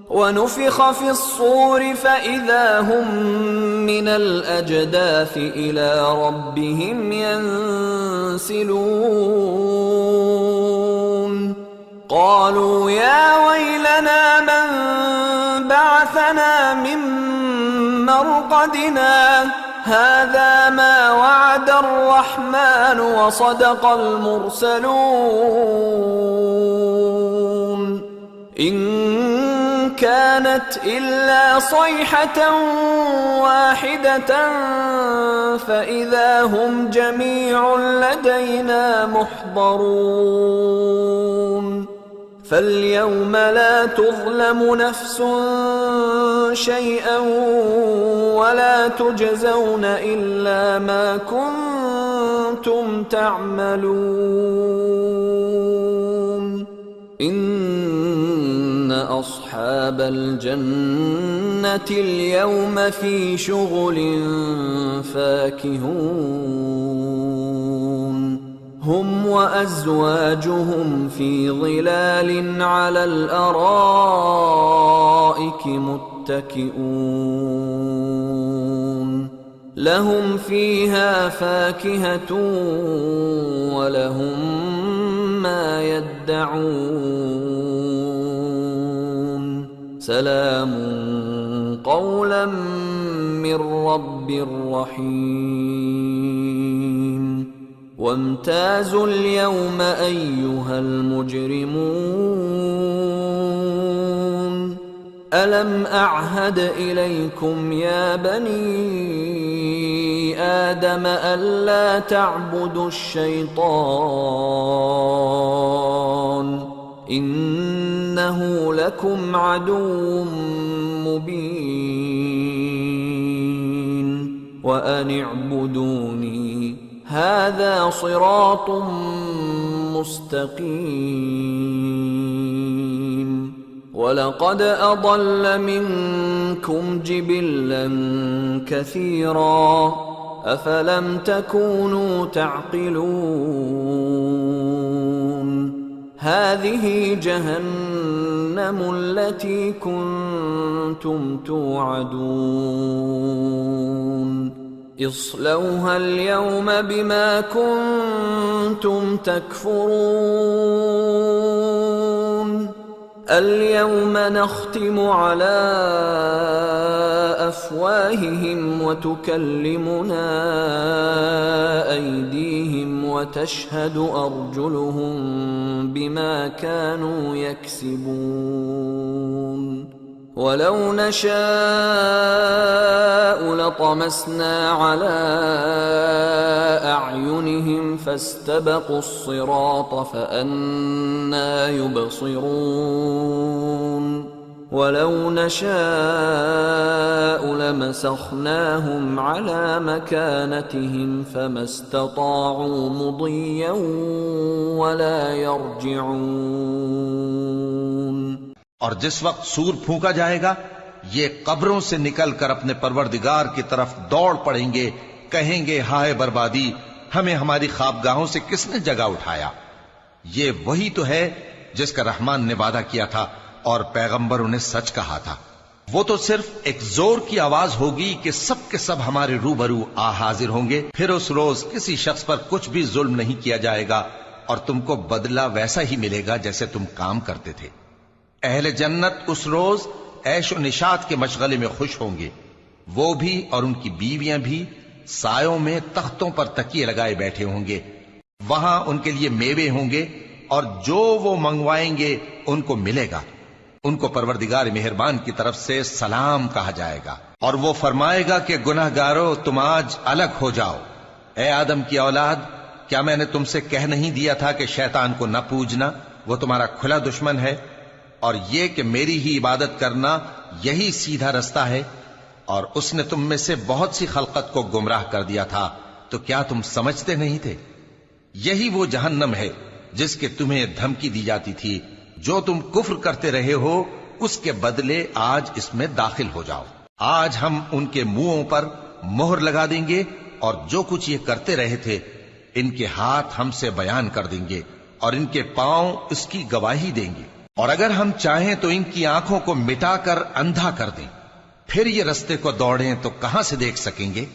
ونفخ في الصور فإذا هم من الأجداث إلى ربهم ينسلون قالوا يا ويلنا من بعثنا من مرقدنا هذا ما وعد الرحمن وصدق المرسلون إن كانت إلا صيحة واحدة فإذا هم جميع لدينا محضرون فاليوم لا تظلم نفس شيئا ولا تجزون إلا ما كنتم تعملون إن أصحاب الجنة اليوم في شغل فاكهون هم وأزواجهم في ظلال على الأرائك متكئون لهم فيها فاكهة ولهم ما يدعون سلام قولا من رب رحيم وامتازوا اليوم أيها المجرمون ألم أعهد إليكم يا بني آدم ألا تعبدوا الشيطان إنه لكم عدو مبين وأن اعبدوني هذا صراط مستقيم ولقد أضل منكم جبلا كثيرا أفلم تكونوا تعقلون هذه جهنم التي كنتم توعدون اصلوها اليوم بما كنتم تكفرون اليوم نختم على أفواههم وتكلمنا أيديهم وتشهد أرجلهم بما كانوا يكسبون ولو نشاء لطمسنا على أعينهم فاستبقوا الصراط فأنى يبصرون ولو نشاء لمسخناهم على مكانتهم فما استطاعوا مضيا ولا يرجعون और जिस वक्त सूर फूंका जाएगा ये कब्रों से निकलकर अपने परवरदिगार की तरफ दौड़ पड़ेंगे कहेंगे हाय बर्बादी हमें हमारी ख्वाबगाहों से किसने जगा उठाया ये वही तो है जिसका रहमान ने वादा किया था और पैगंबरों ने सच कहा था वो तो सिर्फ एक जोर की आवाज होगी कि सब के सब हमारे रूबरू आ हाजिर होंगे फिर उस रोज किसी शख्स पर कुछ भी जुल्म नहीं किया जाएगा और तुमको बदला वैसा ही मिलेगा जैसे तुम काम करते थे अहले जन्नत उस रोज ऐशो निशात के मशगले में खुश होंगे वो भी और उनकी बीवियां भी सायों में तख्तों पर तकिए लगाए बैठे होंगे वहां उनके लिए मेवे होंगे और जो वो मंगवाएंगे उनको मिलेगा उनको परवरदिगार मेहरबान की तरफ से सलाम कहा जाएगा और वो फरमाएगा कि गुनाहगारों तुम आज अलग हो जाओ ए आदम की औलाद क्या मैंने तुमसे कह नहीं दिया था कि शैतान को न पूजना वो तुम्हारा खुला दुश्मन है और ये कि मेरी ही इबादत करना यही सीधा रास्ता है और उसने तुम में से बहुत सी खलकत को गुमराह कर दिया था तो क्या तुम समझते नहीं थे यही वो जहन्नम है जिसके तुम्हें धमकी दी जाती थी जो तुम कुफ्र करते रहे हो उसके बदले आज इसमें दाखिल हो जाओ आज हम उनके मुंहों पर मोहर लगा देंगे और जो कुछ ये करते रहे थे इनके हाथ हमसे बयान कर देंगे और इनके पांव इसकी गवाही देंगे اور اگر ہم چاہیں تو ان کی آنکھوں کو مٹا کر اندھا کر دیں، پھر یہ رستے کو دوڑیں تو کہاں سے دیکھ سکیں گے؟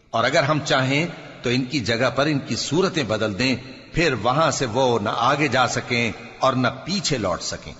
اور اگر ہم چاہیں تو ان کی جگہ پر ان کی صورتیں بدل دیں، پھر وہاں سے وہ نہ آگے جا سکیں اور نہ پیچھے لوٹ سکیں۔